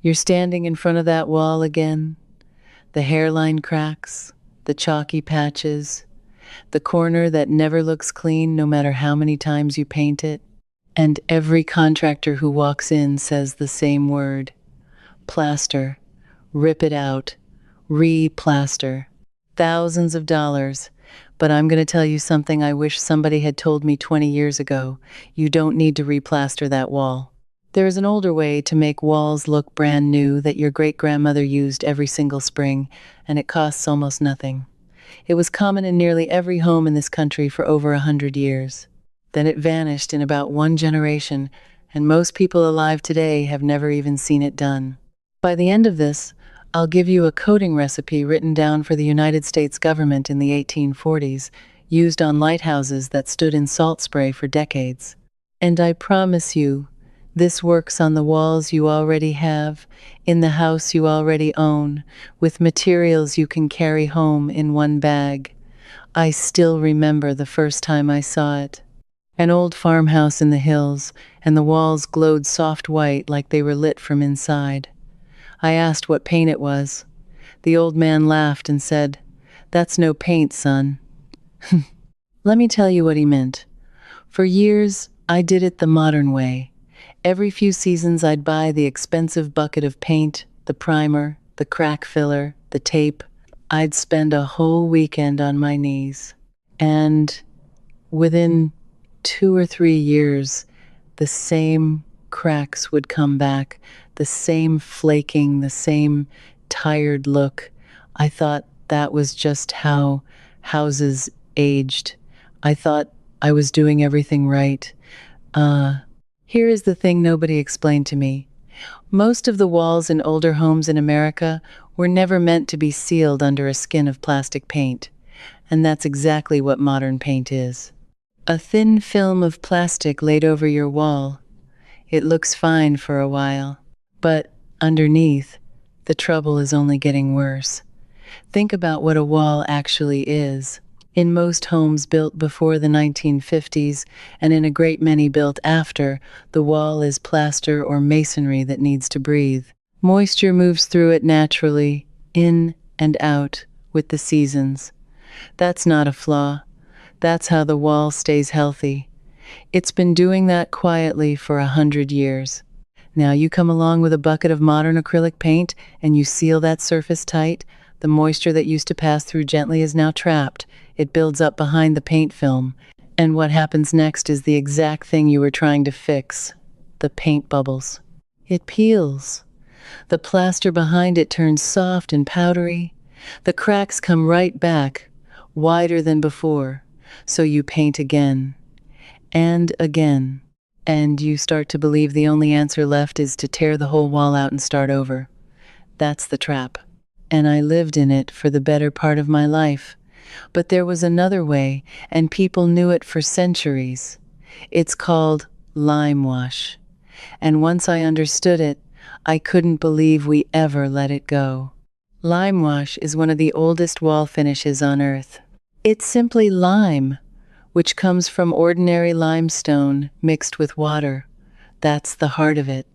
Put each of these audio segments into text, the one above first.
You're standing in front of that wall again. The hairline cracks, the chalky patches, the corner that never looks clean no matter how many times you paint it. And every contractor who walks in says the same word: plaster, rip it out, replaster. Thousands of dollars. But I'm going to tell you something I wish somebody had told me 20 years ago. You don't need to replaster that wall. There is an older way to make walls look brand new that your great-grandmother used every single spring, and it costs almost nothing. It was common in nearly every home in this country for over 100 years. Then it vanished in about one generation, and most people alive today have never even seen it done. By the end of this, I'll give you a coating recipe written down for the United States government in the 1840s, used on lighthouses that stood in salt spray for decades. And I promise you, this works on the walls you already have, in the house you already own, with materials you can carry home in one bag. I still remember the first time I saw it. An old farmhouse in the hills, and the walls glowed soft white like they were lit from inside. I asked what paint it was. The old man laughed and said, "That's no paint, son." Let me tell you what he meant. For years, I did it the modern way. Every few seasons, I'd buy the expensive bucket of paint, the primer, the crack filler, the tape. I'd spend a whole weekend on my knees. And within 2 or 3 years, the same cracks would come back, the same flaking, the same tired look. I thought that was just how houses aged. I thought I was doing everything right. Here is the thing nobody explained to me. Most of the walls in older homes in America were never meant to be sealed under a skin of plastic paint. And that's exactly what modern paint is. A thin film of plastic laid over your wall. It looks fine for a while, but underneath, the trouble is only getting worse. Think about what a wall actually is. In most homes built before the 1950s, and in a great many built after, the wall is plaster or masonry that needs to breathe. Moisture moves through it naturally, in and out, with the seasons. That's not a flaw. That's how the wall stays healthy. It's been doing that quietly for 100 years. Now you come along with a bucket of modern acrylic paint and you seal that surface tight. The moisture that used to pass through gently is now trapped. It builds up behind the paint film. And what happens next is the exact thing you were trying to fix: the paint bubbles. It peels. The plaster behind it turns soft and powdery. The cracks come right back, wider than before. So you paint again, and again, and you start to believe the only answer left is to tear the whole wall out and start over. That's the trap. And I lived in it for the better part of my life. But there was another way, and people knew it for centuries. It's called Limewash. And once I understood it, I couldn't believe we ever let it go. Limewash is one of the oldest wall finishes on earth. It's simply lime, which comes from ordinary limestone mixed with water. That's the heart of it.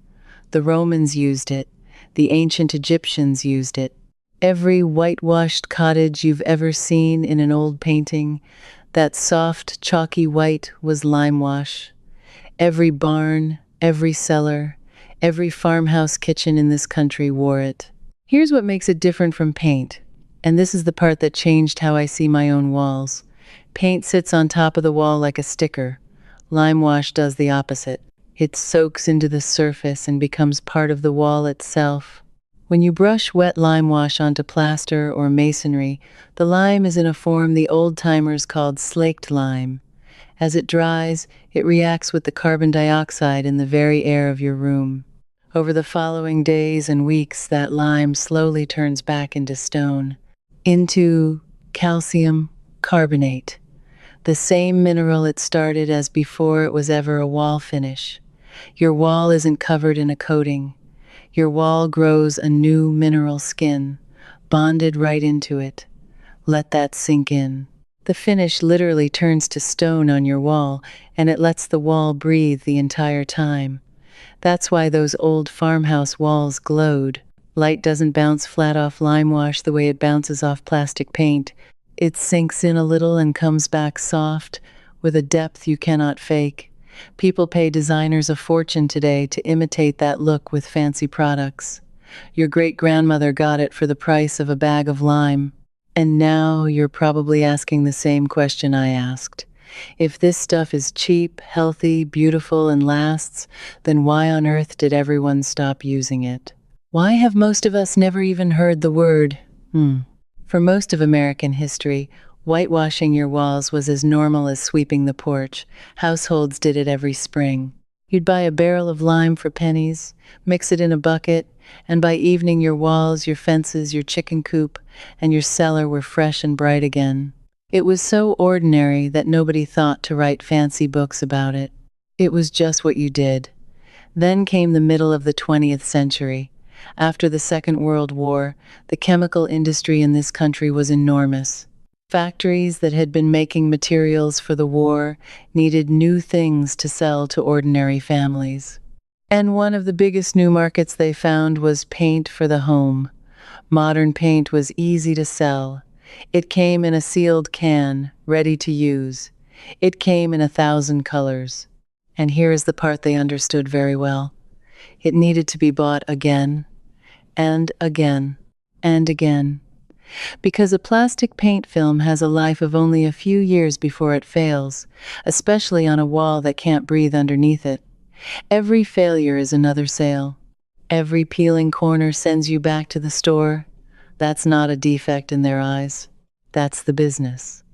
The Romans used it. The ancient Egyptians used it. Every whitewashed cottage you've ever seen in an old painting, that soft, chalky white, was limewash. Every barn, every cellar, every farmhouse kitchen in this country wore it. Here's what makes it different from paint. And this is the part that changed how I see my own walls. Paint sits on top of the wall like a sticker. Limewash does the opposite. It soaks into the surface and becomes part of the wall itself. When you brush wet limewash onto plaster or masonry, the lime is in a form the old-timers called slaked lime. As it dries, it reacts with the carbon dioxide in the very air of your room. Over the following days and weeks, that lime slowly turns back into stone, into calcium carbonate, the same mineral it started as before it was ever a wall finish. Your wall isn't covered in a coating. Your wall grows a new mineral skin, bonded right into it. Let that sink in. The finish literally turns to stone on your wall, and it lets the wall breathe the entire time. That's why those old farmhouse walls glowed. Light doesn't bounce flat off Limewash the way it bounces off plastic paint. It sinks in a little and comes back soft, with a depth you cannot fake. People pay designers a fortune today to imitate that look with fancy products. Your great-grandmother got it for the price of a bag of lime. And now you're probably asking the same question I asked. If this stuff is cheap, healthy, beautiful, and lasts, then why on earth did everyone stop using it? Why have most of us never even heard the word? For most of American history, whitewashing your walls was as normal as sweeping the porch. Households did it every spring. You'd buy a barrel of lime for pennies, mix it in a bucket, and by evening your walls, your fences, your chicken coop, and your cellar were fresh and bright again. It was so ordinary that nobody thought to write fancy books about it. It was just what you did. Then came the middle of the 20th century. After the Second World War, the chemical industry in this country was enormous. Factories that had been making materials for the war needed new things to sell to ordinary families. And one of the biggest new markets they found was paint for the home. Modern paint was easy to sell. It came in a sealed can, ready to use. It came in 1,000 colors. And here is the part they understood very well. It needed to be bought again, and again, and again. Because a plastic paint film has a life of only a few years before it fails, especially on a wall that can't breathe underneath it. Every failure is another sale. Every peeling corner sends you back to the store. That's not a defect in their eyes. That's the business.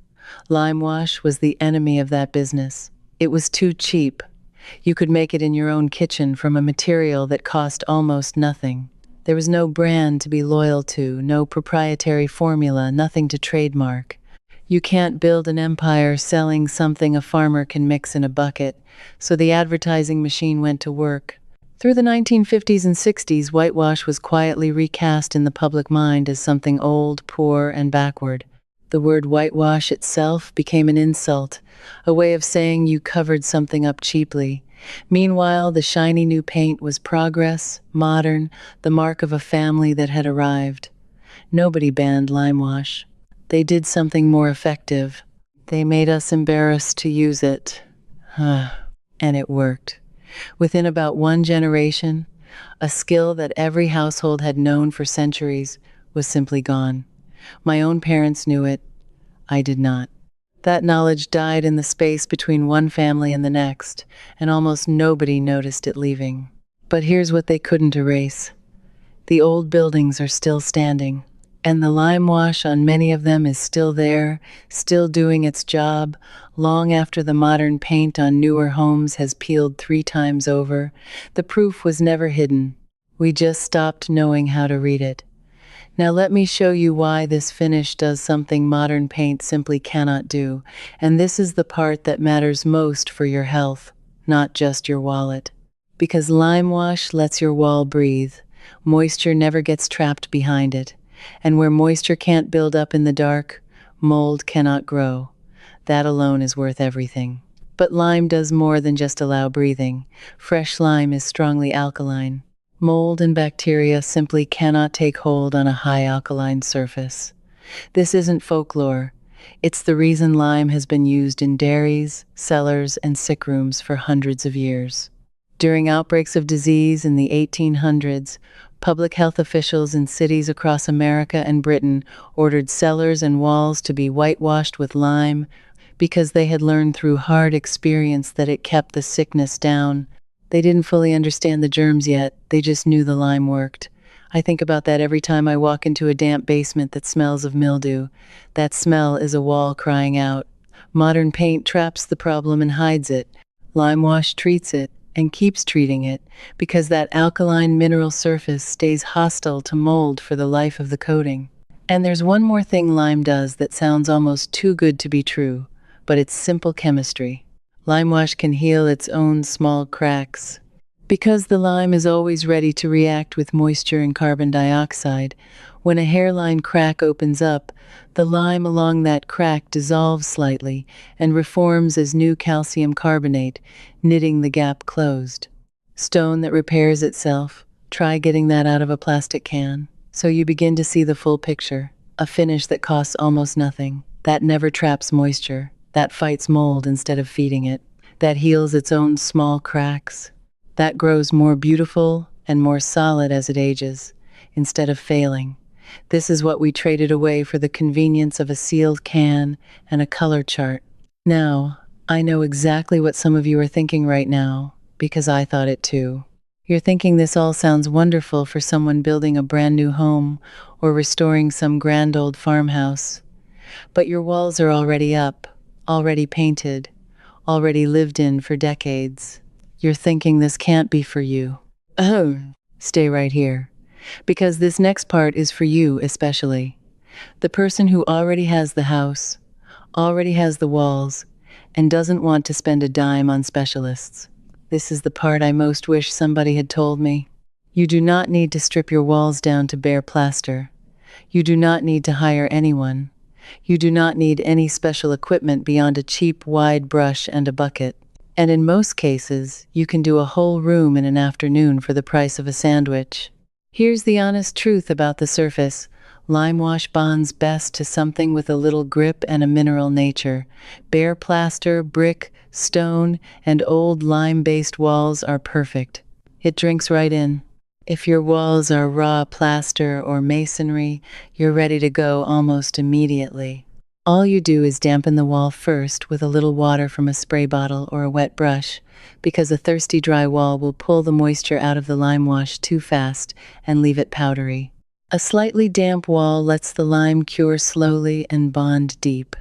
Limewash was the enemy of that business. It was too cheap. You could make it in your own kitchen from a material that cost almost nothing. There was no brand to be loyal to, no proprietary formula, nothing to trademark. You can't build an empire selling something a farmer can mix in a bucket, so the advertising machine went to work. Through the 1950s and 60s, whitewash was quietly recast in the public mind as something old, poor, and backward. The word whitewash itself became an insult, a way of saying you covered something up cheaply. Meanwhile, the shiny new paint was progress, modern, the mark of a family that had arrived. Nobody banned limewash. They did something more effective. They made us embarrassed to use it. And it worked. Within about one generation, a skill that every household had known for centuries was simply gone. My own parents knew it. I did not. That knowledge died in the space between one family and the next, and almost nobody noticed it leaving. But here's what they couldn't erase. The old buildings are still standing, and the limewash on many of them is still there, still doing its job, long after the modern paint on newer homes has peeled 3 times over. The proof was never hidden. We just stopped knowing how to read it. Now let me show you why this finish does something modern paint simply cannot do, and this is the part that matters most for your health, not just your wallet. Because limewash lets your wall breathe, moisture never gets trapped behind it, and where moisture can't build up in the dark, mold cannot grow. That alone is worth everything. But lime does more than just allow breathing. Fresh lime is strongly alkaline. Mold and bacteria simply cannot take hold on a high alkaline surface. This isn't folklore. It's the reason lime has been used in dairies, cellars, and sick rooms for hundreds of years. During outbreaks of disease in the 1800s, public health officials in cities across America and Britain ordered cellars and walls to be whitewashed with lime because they had learned through hard experience that it kept the sickness down. They didn't fully understand the germs yet, they just knew the lime worked. I think about that every time I walk into a damp basement that smells of mildew. That smell is a wall crying out. Modern paint traps the problem and hides it. Limewash treats it and keeps treating it because that alkaline mineral surface stays hostile to mold for the life of the coating. And there's one more thing lime does that sounds almost too good to be true, but it's simple chemistry. Limewash can heal its own small cracks. Because the lime is always ready to react with moisture and carbon dioxide, when a hairline crack opens up, the lime along that crack dissolves slightly and reforms as new calcium carbonate, knitting the gap closed. Stone that repairs itself. Try getting that out of a plastic can. So you begin to see the full picture. A finish that costs almost nothing. That never traps moisture. That fights mold instead of feeding it. That heals its own small cracks. That grows more beautiful and more solid as it ages, instead of failing. This is what we traded away for the convenience of a sealed can and a color chart. Now, I know exactly what some of you are thinking right now, because I thought it too. You're thinking this all sounds wonderful for someone building a brand new home or restoring some grand old farmhouse. But your walls are already up, already painted, already lived in for decades. You're thinking this can't be for you. Oh, stay right here, because this next part is for you especially. The person who already has the house, already has the walls, and doesn't want to spend a dime on specialists. This is the part I most wish somebody had told me. You do not need to strip your walls down to bare plaster. You do not need to hire anyone. You do not need any special equipment beyond a cheap, wide brush and a bucket. And in most cases, you can do a whole room in an afternoon for the price of a sandwich. Here's the honest truth about the surface. Limewash bonds best to something with a little grip and a mineral nature. Bare plaster, brick, stone, and old lime-based walls are perfect. It drinks right in. If your walls are raw plaster or masonry, you're ready to go almost immediately. All you do is dampen the wall first with a little water from a spray bottle or a wet brush, because a thirsty dry wall will pull the moisture out of the lime wash too fast and leave it powdery. A slightly damp wall lets the lime cure slowly and bond deep.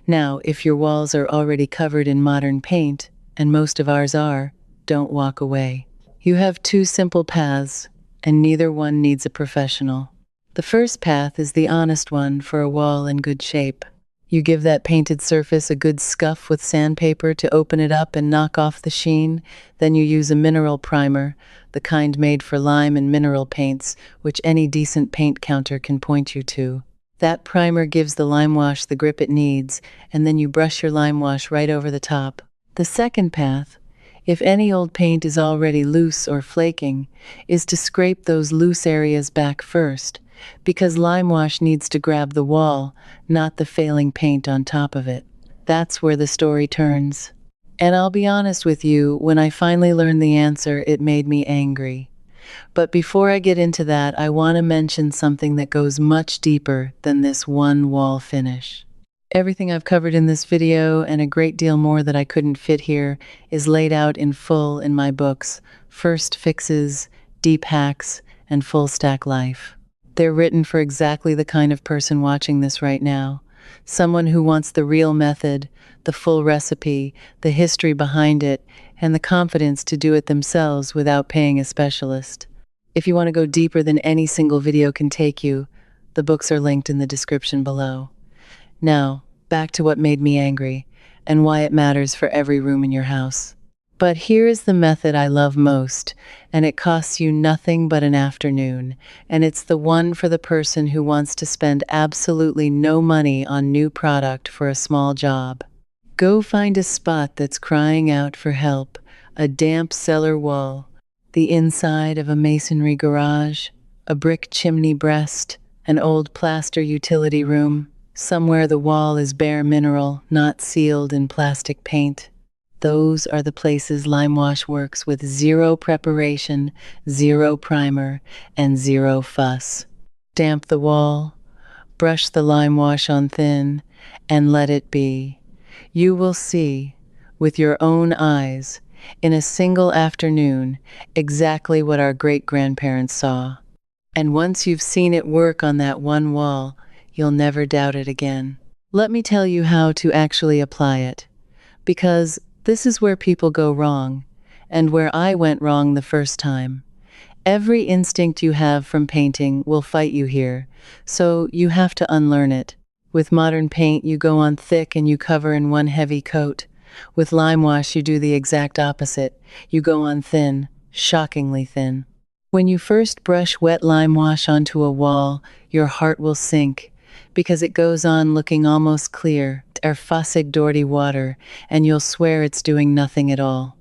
Now, if your walls are already covered in modern paint, and most of ours are, don't walk away. You have two simple paths, and neither one needs a professional. The first path is the honest one for a wall in good shape. You give that painted surface a good scuff with sandpaper to open it up and knock off the sheen. Then you use a mineral primer, the kind made for lime and mineral paints, which any decent paint counter can point you to. That primer gives the lime wash the grip it needs, and then you brush your lime wash right over the top. The second path, if any old paint is already loose or flaking, is to scrape those loose areas back first, because lime wash needs to grab the wall, not the failing paint on top of it. That's where the story turns. And I'll be honest with you, when I finally learned the answer, it made me angry. But before I get into that, I want to mention something that goes much deeper than this one wall finish. Everything I've covered in this video, and a great deal more that I couldn't fit here, is laid out in full in my books, First Fixes, Deep Hacks, and Full Stack Life. They're written for exactly the kind of person watching this right now. Someone who wants the real method, the full recipe, the history behind it, and the confidence to do it themselves without paying a specialist. If you want to go deeper than any single video can take you, the books are linked in the description below. Now, back to what made me angry, and why it matters for every room in your house. But here is the method I love most, and it costs you nothing but an afternoon, and it's the one for the person who wants to spend absolutely no money on new product for a small job. Go find a spot that's crying out for help, a damp cellar wall, the inside of a masonry garage, a brick chimney breast, an old plaster utility room, somewhere the wall is bare mineral, not sealed in plastic paint. Those are the places Limewash works with zero preparation, zero primer, and zero fuss. Damp the wall, brush the Limewash on thin, and let it be. You will see, with your own eyes, in a single afternoon, exactly what our great-grandparents saw. And once you've seen it work on that one wall, you'll never doubt it again. Let me tell you how to actually apply it, because this is where people go wrong, and where I went wrong the first time. Every instinct you have from painting will fight you here, so you have to unlearn it. With modern paint, you go on thick and you cover in one heavy coat. With Limewash, you do the exact opposite. You go on thin, shockingly thin. When you first brush wet Limewash onto a wall, your heart will sink, because it goes on looking almost clear, fassig dirty water, and you'll swear it's doing nothing at all.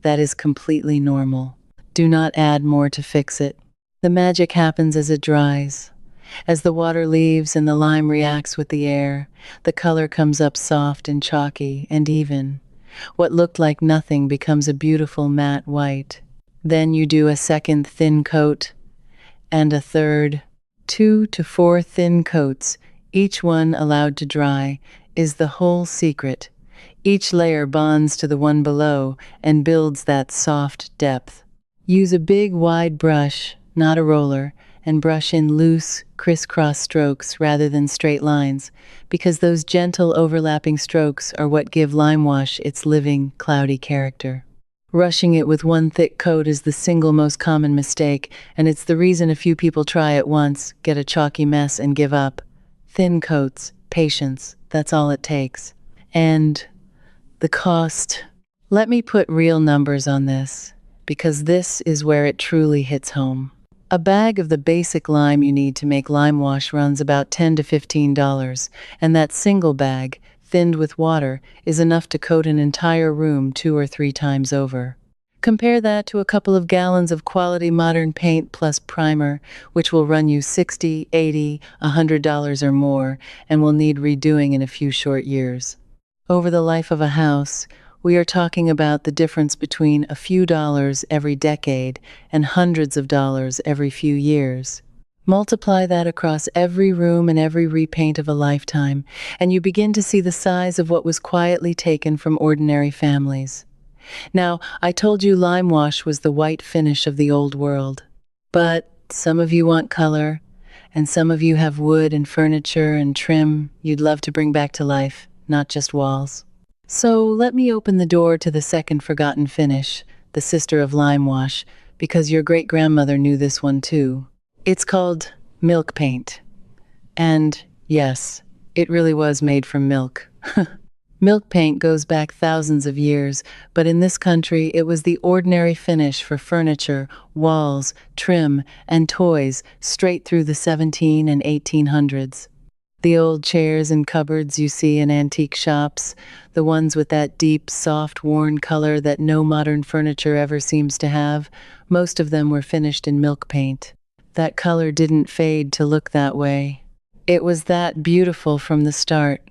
That is completely normal. Do not add more to fix it. The magic happens as it dries. As the water leaves and the lime reacts with the air, the color comes up soft and chalky and even. What looked like nothing becomes a beautiful matte white. Then you do a second thin coat and a third. 2 to 4 thin coats, each one allowed to dry, is the whole secret. Each layer bonds to the one below and builds that soft depth. Use a big wide brush, not a roller, and brush in loose, crisscross strokes rather than straight lines, because those gentle overlapping strokes are what give Limewash its living, cloudy character. Rushing it with one thick coat is the single most common mistake, and it's the reason a few people try it once, get a chalky mess, and give up. Thin coats, patience, that's all it takes. And the cost. Let me put real numbers on this, because this is where it truly hits home. A bag of the basic lime you need to make Limewash runs about $10 to $15, and that single bag, thinned with water, is enough to coat an entire room 2 or 3 times over. Compare that to a couple of gallons of quality modern paint plus primer, which will run you $60, $80, $100 or more, and will need redoing in a few short years. Over the life of a house, we are talking about the difference between a few dollars every decade and hundreds of dollars every few years. Multiply that across every room and every repaint of a lifetime, and you begin to see the size of what was quietly taken from ordinary families. Now, I told you Limewash was the white finish of the old world. But some of you want color, and some of you have wood and furniture and trim you'd love to bring back to life, not just walls. So let me open the door to the second forgotten finish, the sister of Limewash, because your great-grandmother knew this one too. It's called milk paint. And yes, it really was made from milk. Milk paint goes back thousands of years, but in this country it was the ordinary finish for furniture, walls, trim, and toys straight through the 1700s and 1800s. The old chairs and cupboards you see in antique shops, the ones with that deep, soft, worn color that no modern furniture ever seems to have, most of them were finished in milk paint. That color didn't fade to look that way. It was that beautiful from the start.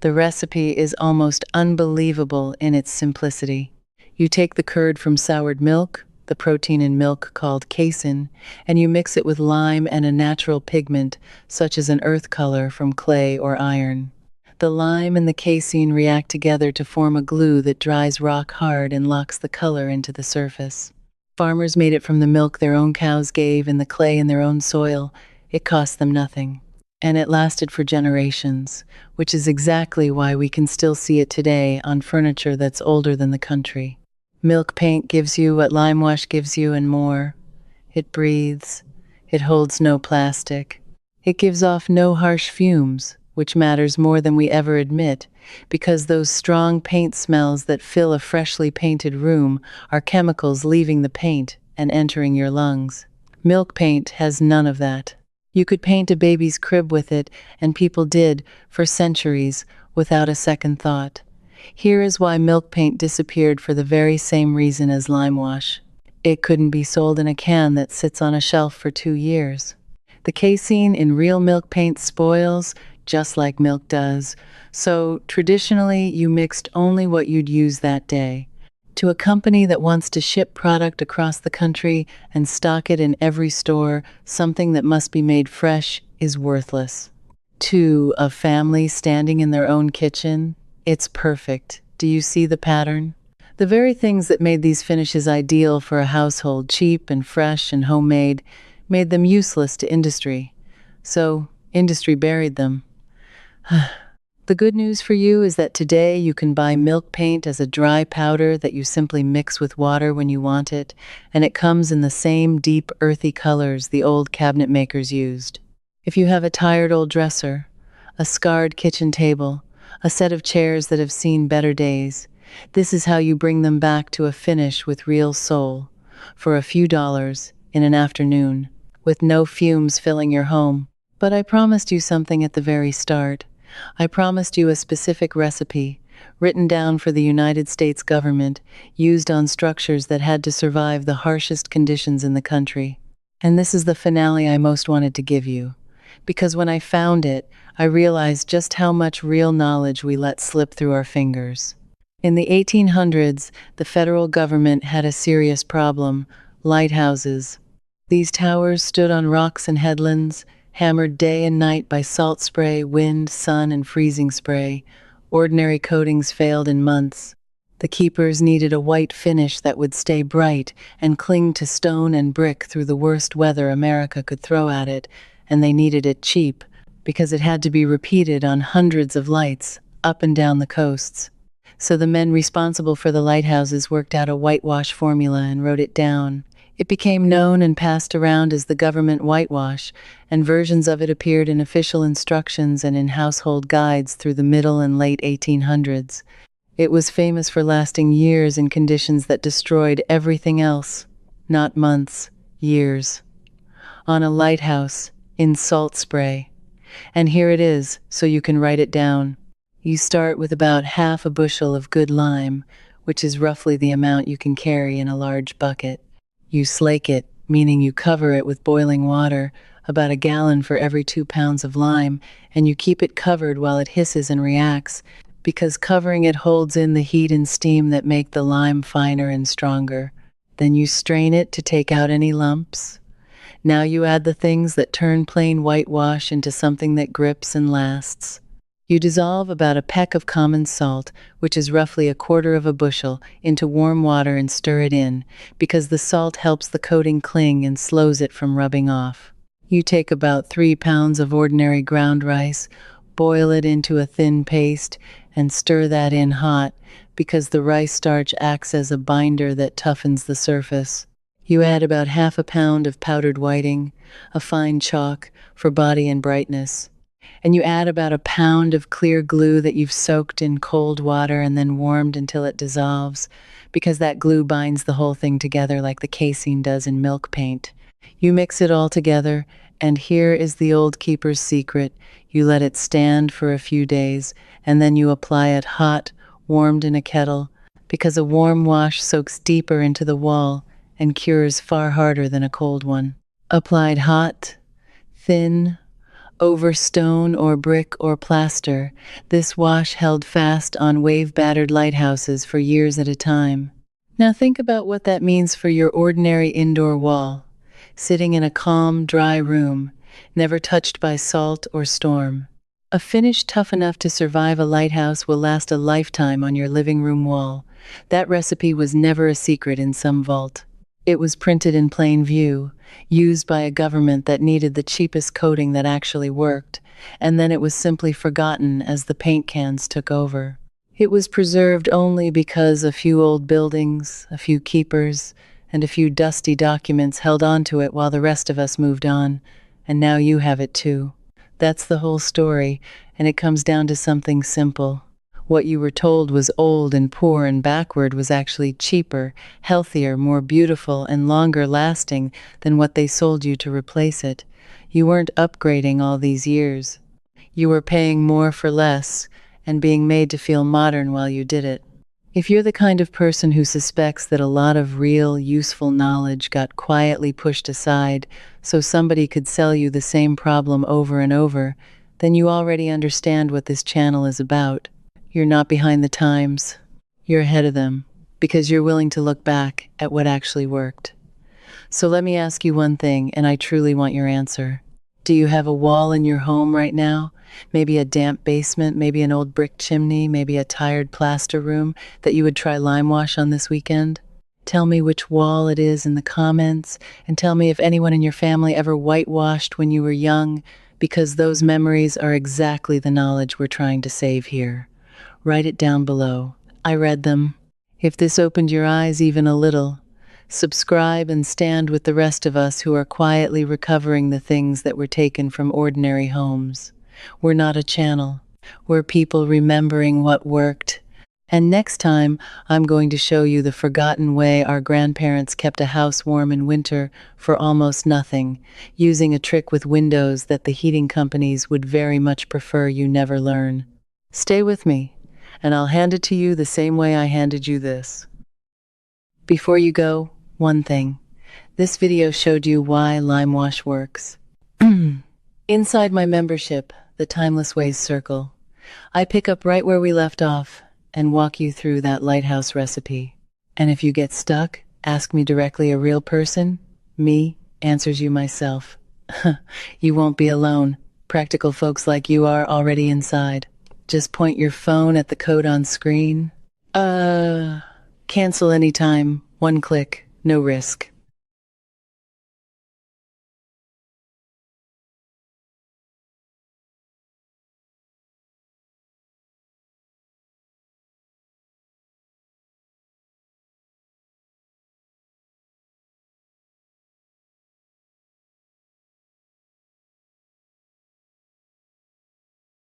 The recipe is almost unbelievable in its simplicity. You take the curd from soured milk, the protein in milk called casein, and you mix it with lime and a natural pigment, such as an earth color from clay or iron. The lime and the casein react together to form a glue that dries rock hard and locks the color into the surface. Farmers made it from the milk their own cows gave and the clay in their own soil. It cost them nothing. And it lasted for generations, which is exactly why we can still see it today on furniture that's older than the country. Milk paint gives you what Limewash gives you and more. It breathes. It holds no plastic. It gives off no harsh fumes, which matters more than we ever admit, because those strong paint smells that fill a freshly painted room are chemicals leaving the paint and entering your lungs. Milk paint has none of that. You could paint a baby's crib with it, and people did, for centuries, without a second thought. Here is why milk paint disappeared for the very same reason as Limewash. It couldn't be sold in a can that sits on a shelf for 2 years. The casein in real milk paint spoils, just like milk does, so traditionally you mixed only what you'd use that day. To a company that wants to ship product across the country and stock it in every store, something that must be made fresh is worthless. To a family standing in their own kitchen, it's perfect. Do you see the pattern? The very things that made these finishes ideal for a household, cheap and fresh and homemade, made them useless to industry. So, industry buried them. The good news for you is that today you can buy milk paint as a dry powder that you simply mix with water when you want it, and it comes in the same deep, earthy colors the old cabinet makers used. If you have a tired old dresser, a scarred kitchen table, a set of chairs that have seen better days, this is how you bring them back to a finish with real soul, for a few dollars, in an afternoon, with no fumes filling your home. But I promised you something at the very start. I promised you a specific recipe, written down for the United States government, used on structures that had to survive the harshest conditions in the country. And this is the finale I most wanted to give you. Because when I found it, I realized just how much real knowledge we let slip through our fingers. In the 1800s, the federal government had a serious problem: lighthouses. These towers stood on rocks and headlands, hammered day and night by salt spray, wind, sun, and freezing spray. Ordinary coatings failed in months. The keepers needed a white finish that would stay bright and cling to stone and brick through the worst weather America could throw at it, and they needed it cheap, because it had to be repeated on hundreds of lights, up and down the coasts. So the men responsible for the lighthouses worked out a whitewash formula and wrote it down. It became known and passed around as the government whitewash, and versions of it appeared in official instructions and in household guides through the middle and late 1800s. It was famous for lasting years in conditions that destroyed everything else. Not months, years. On a lighthouse, in salt spray. And here it is, so you can write it down. You start with about half a bushel of good lime, which is roughly the amount you can carry in a large bucket. You slake it, meaning you cover it with boiling water, about a gallon for every 2 pounds of lime, and you keep it covered while it hisses and reacts, because covering it holds in the heat and steam that make the lime finer and stronger. Then you strain it to take out any lumps. Now you add the things that turn plain whitewash into something that grips and lasts. You dissolve about a peck of common salt, which is roughly a quarter of a bushel, into warm water and stir it in, because the salt helps the coating cling and slows it from rubbing off. You take about 3 pounds of ordinary ground rice, boil it into a thin paste, and stir that in hot, because the rice starch acts as a binder that toughens the surface. You add about half a pound of powdered whiting, a fine chalk, for body and brightness. And you add about a pound of clear glue that you've soaked in cold water and then warmed until it dissolves, because that glue binds the whole thing together like the casein does in milk paint. You mix it all together, and here is the old keeper's secret. You let it stand for a few days, and then you apply it hot, warmed in a kettle, because a warm wash soaks deeper into the wall and cures far harder than a cold one. Applied hot, thin, over stone or brick or plaster, this wash held fast on wave-battered lighthouses for years at a time. Now think about what that means for your ordinary indoor wall, sitting in a calm, dry room, never touched by salt or storm. A finish tough enough to survive a lighthouse will last a lifetime on your living room wall. That recipe was never a secret in some vault. It was printed in plain view, used by a government that needed the cheapest coating that actually worked, and then it was simply forgotten as the paint cans took over. It was preserved only because a few old buildings, a few keepers, and a few dusty documents held on to it while the rest of us moved on, and now you have it too. That's the whole story, and it comes down to something simple. What you were told was old and poor and backward was actually cheaper, healthier, more beautiful, and longer lasting than what they sold you to replace it. You weren't upgrading all these years. You were paying more for less and being made to feel modern while you did it. If you're the kind of person who suspects that a lot of real, useful knowledge got quietly pushed aside so somebody could sell you the same problem over and over, then you already understand what this channel is about. You're not behind the times. You're ahead of them, because you're willing to look back at what actually worked. So let me ask you one thing, and I truly want your answer. Do you have a wall in your home right now? Maybe a damp basement, maybe an old brick chimney, maybe a tired plaster room that you would try Limewash on this weekend? Tell me which wall it is in the comments, and tell me if anyone in your family ever whitewashed when you were young, because those memories are exactly the knowledge we're trying to save here. Write it down below. I read them. If this opened your eyes even a little, subscribe and stand with the rest of us who are quietly recovering the things that were taken from ordinary homes. We're not a channel. We're people remembering what worked. And next time, I'm going to show you the forgotten way our grandparents kept a house warm in winter for almost nothing, using a trick with windows that the heating companies would very much prefer you never learn. Stay with me. and I'll hand it to you the same way I handed you this. Before you go, one thing. This video showed you why Limewash works. Inside my membership, the Timeless Ways Circle, I pick up right where we left off and walk you through that lighthouse recipe. And if you get stuck, ask me directly. A real person, me, answers you myself. You won't be alone. Practical folks like you are already inside. Just point your phone at the code on screen. Cancel anytime. One click, no risk.